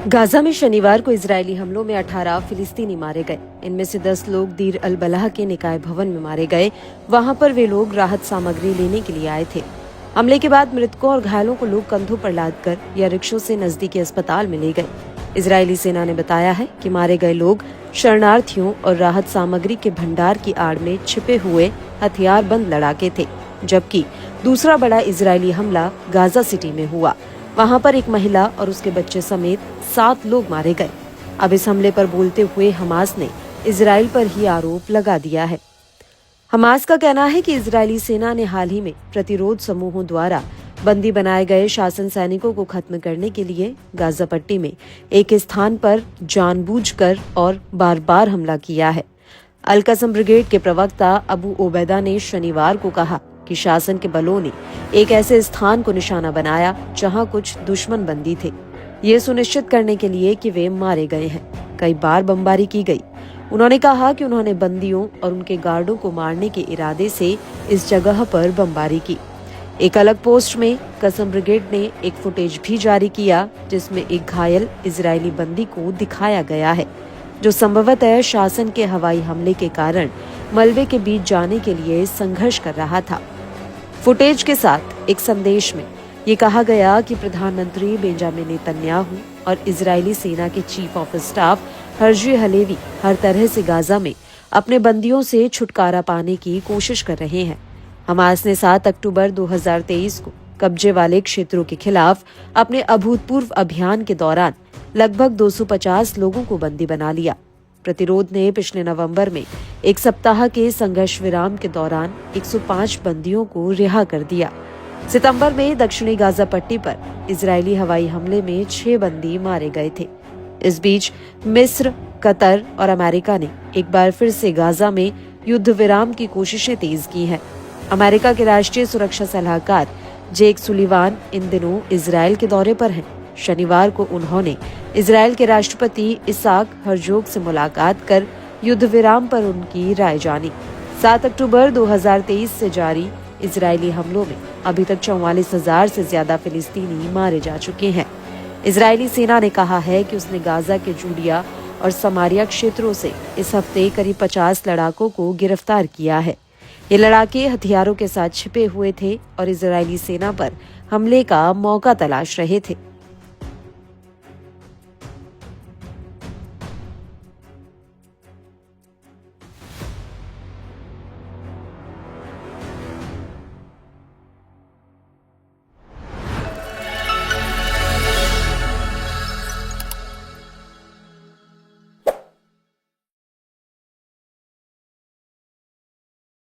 Gaza में शनिवार को इजरायली हमलों में 18 फिलिस्तीनी मारे गए। इनमें से 10 लोग दीर अल बलाह के निकाय भवन में मारे गए। वहां पर वे लोग राहत सामग्री लेने के लिए आए थे। हमले के बाद मृतकों और घायलों को लोग कंधों पर लादकर या रिक्शों से नजदीकी अस्पताल में ले गए। इजरायली सेना ने बताया है कि मारे गए लोग शरणार्थियों और राहत सामग्री के भंडार की आड़ में छिपे हुए हथियारबंद लड़ाके थे, जबकि दूसरा बड़ा इजरायली हमला गाजा सिटी में हुआ। वहां पर एक महिला और उसके बच्चे समेत 7 लोग मारे गए। अब इस हमले पर बोलते हुए हमास ने इजराइल पर ही आरोप लगा दिया है। हमास का कहना है कि इजरायली सेना ने हाल ही में प्रतिरोध समूहों द्वारा बंदी बनाए गए शासन सैनिकों को खत्म करने के लिए गाजा पट्टी में एक स्थान पर जानबूझकर और बार बार हमला किया है। अल कसम ब्रिगेड के प्रवक्ता अबू ओबैदा ने शनिवार को कहा कि शासन के बलों ने एक ऐसे स्थान को निशाना बनाया जहां कुछ दुश्मन बंदी थे, ये सुनिश्चित करने के लिए कि वे मारे गए हैं। कई बार बमबारी की गई। उन्होंने कहा कि उन्होंने बंदियों और उनके गार्डों को मारने के इरादे से इस जगह पर बमबारी की। एक अलग पोस्ट में कसम ब्रिगेड ने एक फुटेज भी जारी किया जिसमें एक घायल इजरायली बंदी को दिखाया गया है, जो संभवतः शासन के हवाई हमले के कारण मलबे के बीच जाने के लिए संघर्ष कर रहा था। फुटेज के साथ एक संदेश में ये कहा गया कि प्रधानमंत्री बेंजामिन नेतन्याहू और इजरायली सेना के chief of staff Herzi Halevi हर तरह से गाजा में अपने बंदियों से छुटकारा पाने की कोशिश कर रहे हैं। हमास ने 7 अक्टूबर 2023 को कब्जे वाले क्षेत्रों के खिलाफ अपने अभूतपूर्व अभियान के दौरान लगभग 250 लोगों को बंदी बना लिया। प्रतिरोध ने पिछले नवंबर में एक सप्ताह के संघर्ष विराम के दौरान 105 बंदियों को रिहा कर दिया। सितंबर में दक्षिणी गाजा पट्टी पर इजरायली हवाई हमले में 6 बंदी मारे गए थे। इस बीच मिस्र, कतर और अमेरिका ने एक बार फिर से गाजा में युद्ध विराम की कोशिशें तेज की हैं। अमेरिका के राष्ट्रीय सुरक्षा सलाहकार जेक सुलिवान इन दिनों इजरायल के दौरे पर हैं। शनिवार को उन्होंने इजरायल के राष्ट्रपति इसाक हर्जोग से मुलाकात कर युद्ध विराम पर उनकी राय जानी। 7 अक्टूबर 2023 से जारी इजरायली हमलों में अभी तक 44,000 से ज्यादा फिलिस्तीनी मारे जा चुके हैं। इजरायली सेना ने कहा है कि उसने गाजा के जूडिया और समारिया क्षेत्रों से इस हफ्ते करीब 50 लड़ाकों को गिरफ्तार किया है। ये लड़ाके हथियारों के साथ छिपे हुए थे और इजरायली सेना पर हमले का मौका तलाश रहे थे।